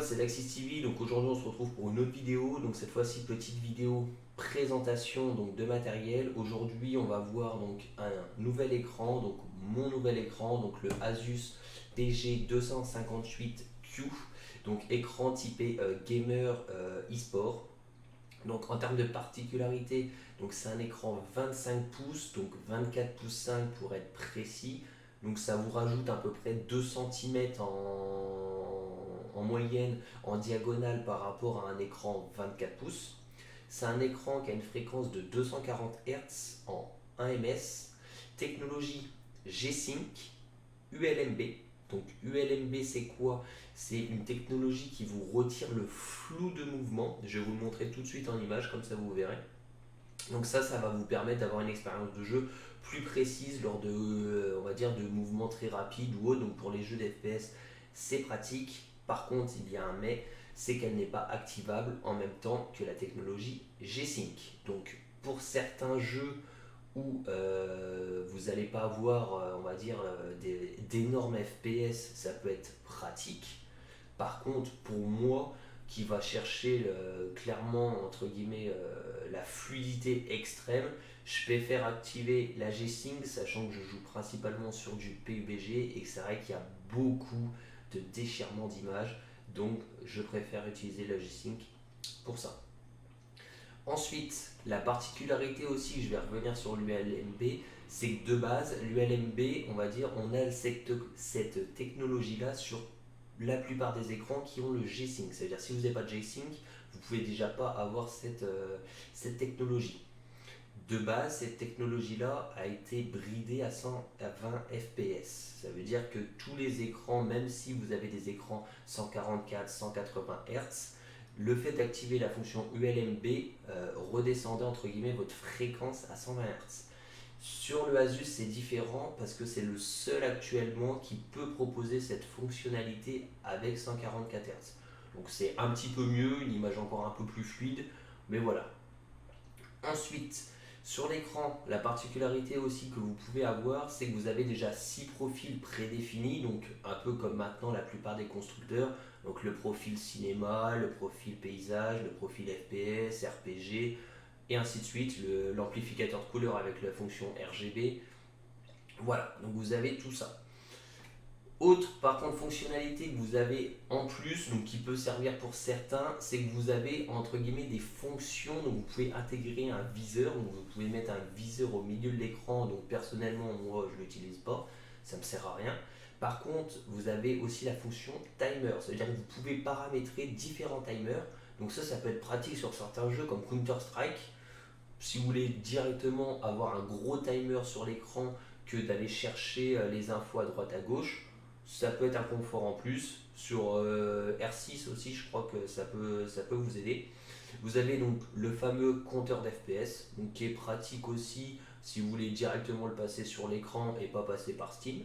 c'est l'Axis TV. Donc aujourd'hui on se retrouve pour une autre vidéo. Donc cette fois-ci petite vidéo présentation donc de matériel. Aujourd'hui on va voir donc un nouvel écran, donc mon nouvel écran, donc le Asus PG258Q. Donc écran typé gamer e-sport. Donc en termes de particularité, donc c'est un écran 25 pouces, donc 24 pouces 5 pour être précis. Donc ça vous rajoute à peu près 2 cm en moyenne, en diagonale par rapport à un écran 24 pouces. C'est un écran qui a une fréquence de 240 Hz en 1 ms, technologie G-Sync, ULMB. Donc ULMB c'est quoi? C'est une technologie qui vous retire le flou de mouvement. Je vais vous le montrer tout de suite en image, comme ça vous verrez. Donc ça va vous permettre d'avoir une expérience de jeu plus précise lors de, on va dire, de mouvements très rapides ou autres. Donc pour les jeux d'FPS, c'est pratique. Par contre, il y a un mais, c'est qu'elle n'est pas activable en même temps que la technologie G-Sync. Donc pour certains jeux où vous n'allez pas avoir, on va dire, d'énormes FPS, ça peut être pratique. Par contre, pour moi, qui va chercher clairement, entre guillemets, la fluidité extrême, je préfère activer la G-Sync, sachant que je joue principalement sur du PUBG et que c'est vrai qu'il y a beaucoup de déchirement d'image, donc je préfère utiliser la G-Sync pour ça. Ensuite, la particularité aussi, je vais revenir sur l'ULMB, c'est que de base, l'ULMB, on va dire, on a cette technologie-là sur la plupart des écrans qui ont le G-Sync. C'est-à-dire si vous n'avez pas de G-Sync, vous ne pouvez déjà pas avoir cette technologie. De base, cette technologie-là a été bridée à 120 fps. Ça veut dire que tous les écrans, même si vous avez des écrans 144, 180 Hz, le fait d'activer la fonction ULMB redescendait entre guillemets votre fréquence à 120 Hz. Sur le Asus, c'est différent parce que c'est le seul actuellement qui peut proposer cette fonctionnalité avec 144 Hz. Donc c'est un petit peu mieux, une image encore un peu plus fluide, mais voilà. Ensuite, sur l'écran, la particularité aussi que vous pouvez avoir, c'est que vous avez déjà 6 profils prédéfinis, donc un peu comme maintenant la plupart des constructeurs. Donc le profil cinéma, le profil paysage, le profil FPS, RPG, et ainsi de suite, l'amplificateur de couleur avec la fonction RGB. Voilà, donc vous avez tout ça. Autre par contre fonctionnalité que vous avez en plus, donc qui peut servir pour certains, c'est que vous avez entre guillemets des fonctions, donc vous pouvez intégrer un viseur, donc vous pouvez mettre un viseur au milieu de l'écran, donc personnellement moi je ne l'utilise pas, ça ne me sert à rien. Par contre, vous avez aussi la fonction timer, c'est-à-dire que vous pouvez paramétrer différents timers, donc ça peut être pratique sur certains jeux comme Counter-Strike. Si vous voulez directement avoir un gros timer sur l'écran que d'aller chercher les infos à droite à gauche, ça peut être un confort en plus. Sur R6 aussi, je crois que ça peut vous aider. Vous avez donc le fameux compteur d'FPS, qui est pratique aussi si vous voulez directement le passer sur l'écran et pas passer par Steam.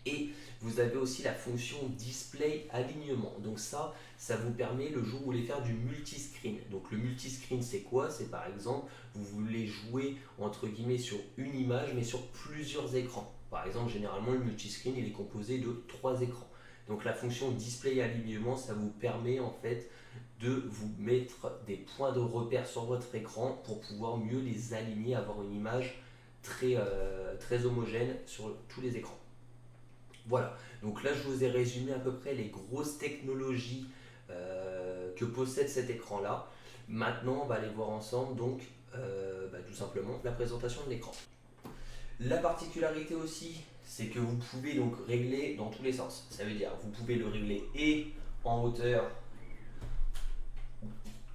Et vous avez aussi la fonction display alignement. Donc ça vous permet le jour où vous voulez faire du multiscreen. Donc le multiscreen c'est quoi? C'est par exemple, vous voulez jouer entre guillemets sur une image mais sur plusieurs écrans. Par exemple, généralement le multiscreen il est composé de 3 écrans. Donc la fonction display alignement, ça vous permet en fait de vous mettre des points de repère sur votre écran pour pouvoir mieux les aligner, avoir une image très homogène sur tous les écrans. Voilà, donc là je vous ai résumé à peu près les grosses technologies que possède cet écran là. Maintenant on va aller voir ensemble donc tout simplement la présentation de l'écran. La particularité aussi c'est que vous pouvez donc régler dans tous les sens. Ça veut dire vous pouvez le régler et en hauteur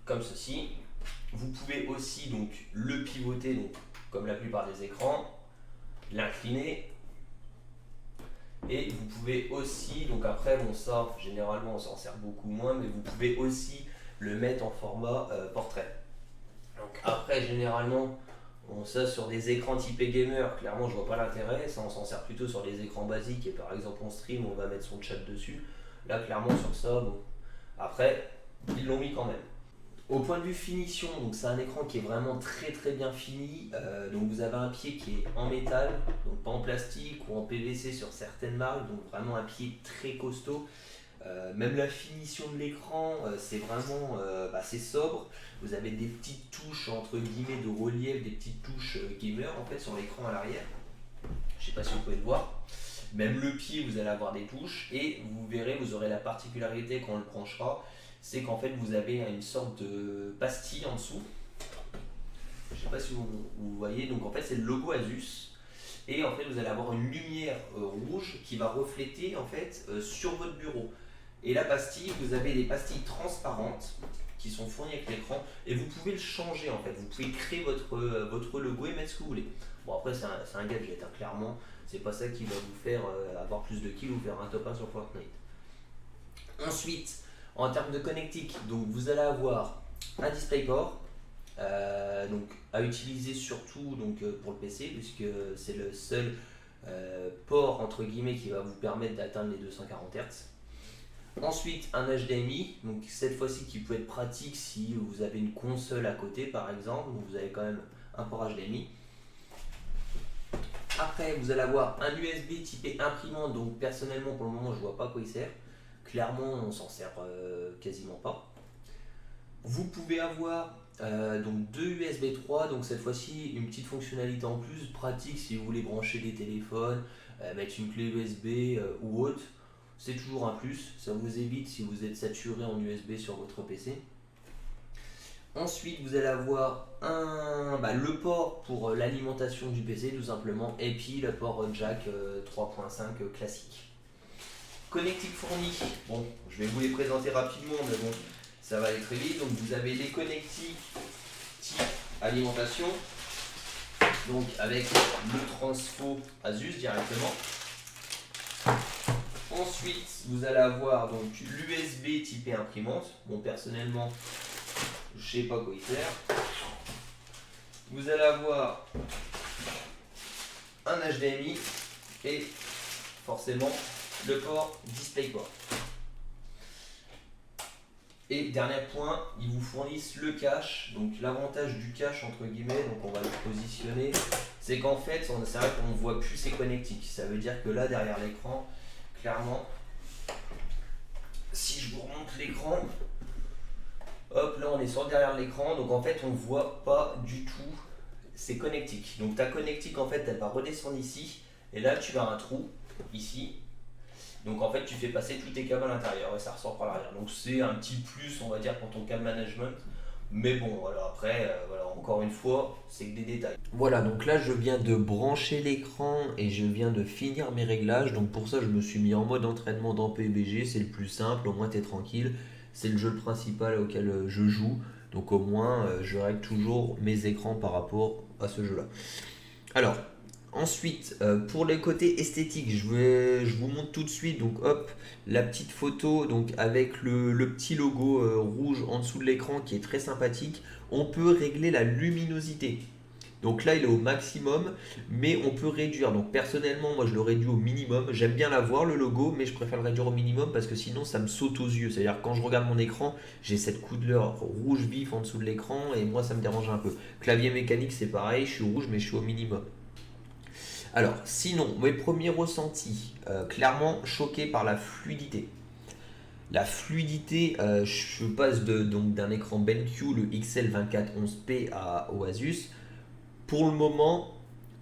comme ceci. Vous pouvez aussi donc le pivoter donc, comme la plupart des écrans, l'incliner. Et vous pouvez aussi, donc après bon ça généralement on s'en sert beaucoup moins, mais vous pouvez aussi le mettre en format portrait. Donc après généralement on ça sur des écrans typés gamer, clairement je vois pas l'intérêt, ça on s'en sert plutôt sur les écrans basiques et par exemple en stream on va mettre son chat dessus. Là clairement sur ça, bon après ils l'ont mis quand même. Au point de vue finition, donc c'est un écran qui est vraiment très bien fini. Donc vous avez un pied qui est en métal, donc pas en plastique ou en PVC sur certaines marques, donc vraiment un pied très costaud. Même la finition de l'écran, c'est vraiment c'est sobre. Vous avez des petites touches entre guillemets de relief, des petites touches gamer en fait sur l'écran à l'arrière. Je sais pas si vous pouvez le voir. Même le pied, vous allez avoir des touches et vous verrez, vous aurez la particularité quand on le branchera, c'est qu'en fait vous avez une sorte de pastille en dessous. Je sais pas si vous voyez, donc en fait c'est le logo Asus. Et en fait vous allez avoir une lumière rouge qui va refléter en fait sur votre bureau. Et la pastille, vous avez des pastilles transparentes qui sont fournies avec l'écran et vous pouvez le changer en fait. Vous pouvez créer votre logo et mettre ce que vous voulez. Bon après c'est un gadget, hein, clairement. C'est pas ça qui va vous faire avoir plus de kills ou faire un top 1 sur Fortnite. Ensuite, en termes de connectique, donc vous allez avoir un DisplayPort donc à utiliser surtout pour le PC puisque c'est le seul port entre guillemets qui va vous permettre d'atteindre les 240 Hz. Ensuite, un HDMI, donc cette fois-ci qui peut être pratique si vous avez une console à côté par exemple, donc vous avez quand même un port HDMI. Après, vous allez avoir un USB typé imprimante, donc personnellement pour le moment je vois pas à quoi il sert. Clairement, on s'en sert quasiment pas. Vous pouvez avoir donc deux USB 3, donc cette fois-ci une petite fonctionnalité en plus, pratique si vous voulez brancher des téléphones, mettre une clé USB ou autre. C'est toujours un plus, ça vous évite si vous êtes saturé en USB sur votre PC. Ensuite, vous allez avoir le port pour l'alimentation du PC tout simplement, et puis le port jack 3.5 classique. Connectiques fournis, bon, je vais vous les présenter rapidement, mais bon, ça va aller très vite. Donc vous avez les connectiques type alimentation, donc avec le transfo Asus directement. Ensuite, vous allez avoir donc l'USB typé imprimante. Bon, personnellement, je sais pas quoi il sert. Vous allez avoir un HDMI et forcément le port DisplayPort. Et dernier point, ils vous fournissent le cache. Donc l'avantage du cache entre guillemets, donc on va le positionner, c'est qu'en fait, c'est vrai qu'on ne voit plus ces connectiques. Ça veut dire que là derrière l'écran, clairement, si je vous remonte l'écran, hop, là on est sur derrière l'écran, donc en fait on ne voit pas du tout ces connectiques. Donc ta connectique en fait elle va redescendre ici, et là tu as un trou ici. Donc en fait tu fais passer tous tes câbles à l'intérieur et ça ressort par l'arrière. Donc c'est un petit plus on va dire pour ton câble management. Mais bon voilà, après voilà, encore une fois c'est que des détails. Voilà, donc là je viens de brancher l'écran et je viens de finir mes réglages. Donc pour ça je me suis mis en mode entraînement dans PUBG, c'est le plus simple, au moins t'es tranquille. C'est le jeu principal auquel je joue. Donc au moins je règle toujours mes écrans par rapport à ce jeu là. Alors ensuite, pour les côtés esthétiques, je vous montre tout de suite. Donc, hop, la petite photo donc avec le petit logo rouge en dessous de l'écran qui est très sympathique. On peut régler la luminosité. Donc là, il est au maximum, mais on peut réduire. Donc personnellement, moi, je le réduis au minimum. J'aime bien l'avoir, le logo, mais je préfère le réduire au minimum parce que sinon, ça me saute aux yeux. C'est-à-dire que quand je regarde mon écran, j'ai cette couleur rouge vif en dessous de l'écran et moi, ça me dérange un peu. Clavier mécanique, c'est pareil. Je suis rouge, mais je suis au minimum. Alors, sinon, mes premiers ressentis, clairement choqué par la fluidité. La fluidité, je passe donc d'un écran BenQ, le XL2411P au Asus. Pour le moment,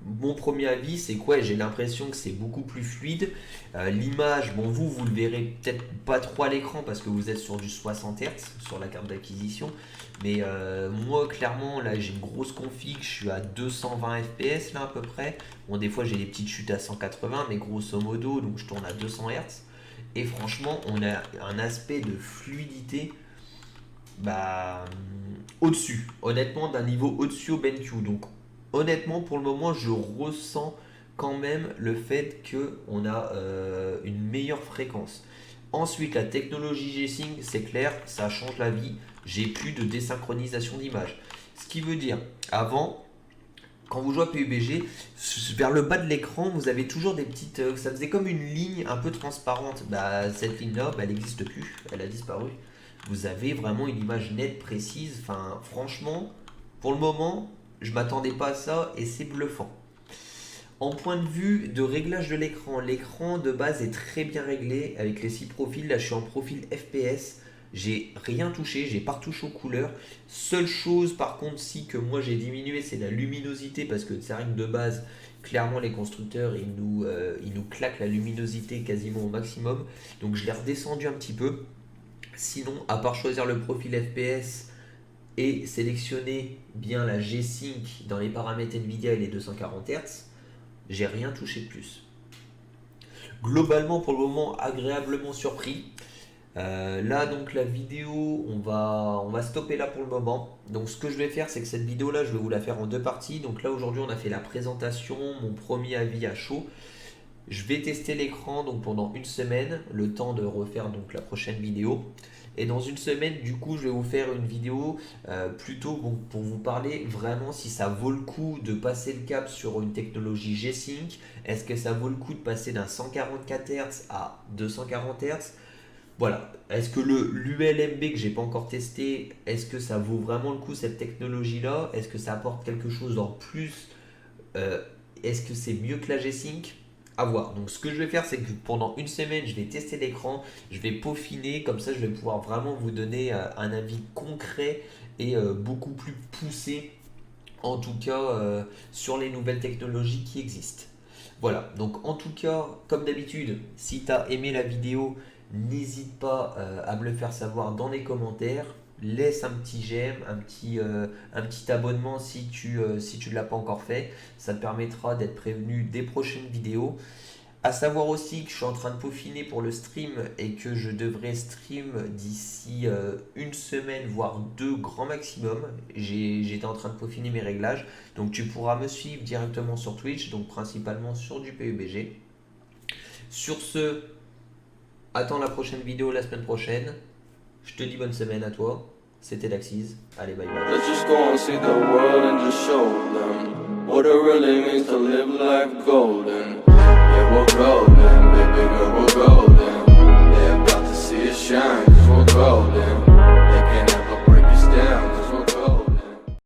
mon premier avis, c'est quoi? J'ai l'impression que c'est beaucoup plus fluide. L'image, bon, vous le verrez peut-être pas trop à l'écran parce que vous êtes sur du 60 Hz sur la carte d'acquisition. Mais moi, clairement, là, j'ai une grosse config. Je suis à 220 FPS là à peu près. Bon, des fois, j'ai des petites chutes à 180, mais grosso modo, donc je tourne à 200 Hz. Et franchement, on a un aspect de fluidité au-dessus. Honnêtement, d'un niveau au-dessus au BenQ. Donc, honnêtement, pour le moment, je ressens quand même le fait qu'on a une meilleure fréquence. Ensuite, la technologie G-Sync, c'est clair, ça change la vie. J'ai plus de désynchronisation d'image. Ce qui veut dire, avant, quand vous jouez à PUBG, vers le bas de l'écran, vous avez toujours des petites... ça faisait comme une ligne un peu transparente. Cette ligne-là, elle n'existe plus, elle a disparu. Vous avez vraiment une image nette, précise. Enfin, franchement, pour le moment, je m'attendais pas à ça et c'est bluffant. En point de vue de réglage de l'écran de base est très bien réglé avec les 6 profils. Là, je suis en profil FPS. J'ai rien touché, j'ai pas retouché aux couleurs. Seule chose par contre si que moi j'ai diminué, c'est la luminosité parce que c'est vrai que de base, clairement les constructeurs ils nous claquent la luminosité quasiment au maximum. Donc je l'ai redescendu un petit peu. Sinon, à part choisir le profil FPS et sélectionner bien la G-Sync dans les paramètres Nvidia et les 240 Hz, j'ai rien touché de plus. Globalement, pour le moment, agréablement surpris. Là donc la vidéo, on va stopper là pour le moment. Donc ce que je vais faire, c'est que cette vidéo là, je vais vous la faire en 2 parties. Donc là aujourd'hui on a fait la présentation, mon premier avis à chaud. Je vais tester l'écran donc pendant une semaine, le temps de refaire donc la prochaine vidéo. Et dans une semaine, du coup, je vais vous faire une vidéo plutôt bon, pour vous parler vraiment si ça vaut le coup de passer le cap sur une technologie G-Sync. Est-ce que ça vaut le coup de passer d'un 144 Hz à 240 Hz? Voilà, est-ce que l'ULMB que j'ai pas encore testé, est-ce que ça vaut vraiment le coup cette technologie-là? Est-ce que ça apporte quelque chose en plus? Est-ce que c'est mieux que la G-Sync? À voir. Donc ce que je vais faire, c'est que pendant une semaine, je vais tester l'écran, je vais peaufiner, comme ça je vais pouvoir vraiment vous donner un avis concret et beaucoup plus poussé, en tout cas sur les nouvelles technologies qui existent. Voilà, donc en tout cas, comme d'habitude, si tu as aimé la vidéo, n'hésite pas à me le faire savoir dans les commentaires. Laisse un petit j'aime, un petit abonnement si tu ne l'as pas encore fait. Ça te permettra d'être prévenu des prochaines vidéos. À savoir aussi que je suis en train de peaufiner pour le stream et que je devrais stream d'ici une semaine, voire 2 grand maximum. J'étais en train de peaufiner mes réglages. Donc tu pourras me suivre directement sur Twitch, donc principalement sur du PUBG. Sur ce, attends la prochaine vidéo la semaine prochaine. Je te dis bonne semaine à toi. C'était Daxiz. Allez, bye bye. Let's just go and see the world and just show them what it really means to live life golden. Yeah, we're golden, baby girl.